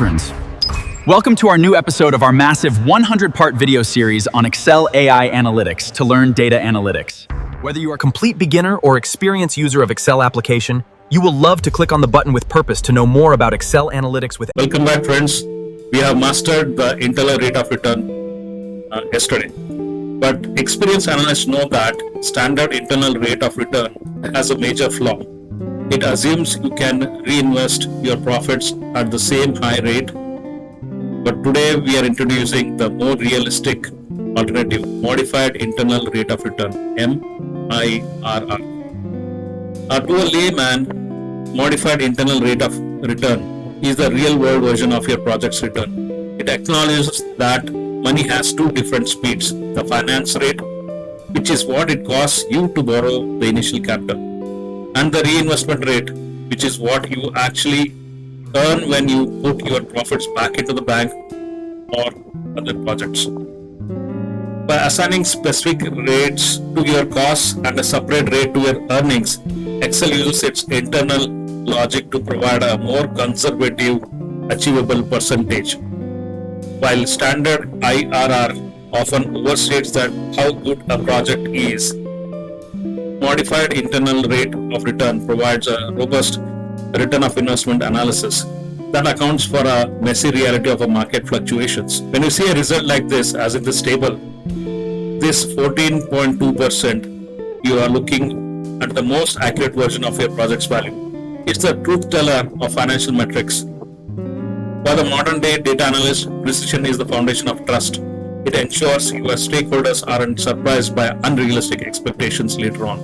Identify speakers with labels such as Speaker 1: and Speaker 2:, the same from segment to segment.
Speaker 1: friends. Welcome to our new episode of our massive 100-part video series on Excel AI Analytics to learn data analytics.
Speaker 2: Whether you are a complete beginner or experienced user of Excel application, you will love to click on the button with purpose to know more about Excel Analytics with.
Speaker 3: Welcome back, friends. We have mastered the internal rate of return yesterday. But experienced analysts know that standard internal rate of return has a major flaw. It assumes you can reinvest your profits at the same high rate. But today we are introducing the more realistic alternative, modified internal rate of return, MIRR. To a layman, modified internal rate of return is the real world version of your project's return. It acknowledges that money has two different speeds: the finance rate, which is what it costs you to borrow the initial capital, and the reinvestment rate, which is what you actually earn when you put your profits back into the bank or other projects. By assigning specific rates to your costs and a separate rate to your earnings, Excel uses its internal logic to provide a more conservative, achievable percentage. While standard IRR often overstates that how good a project is, modified internal rate of return provides a robust return of investment analysis that accounts for a messy reality of a market fluctuations. When you see a result like this, as in this table, this 14.2%, you are looking at the most accurate version of your project's value. It's the truth teller of financial metrics. For the modern day data analyst, precision is the foundation of trust. It ensures your stakeholders aren't surprised by unrealistic expectations later on.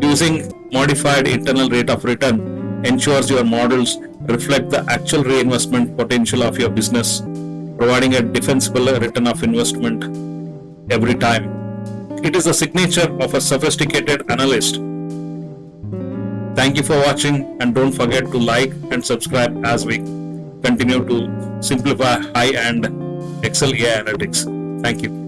Speaker 3: Using modified internal rate of return ensures your models reflect the actual reinvestment potential of your business, providing a defensible return of investment every time. It is the signature of a sophisticated analyst. Thank you for watching, and don't forget to like and subscribe as we continue to simplify high-end Excel AI analytics. Thank you.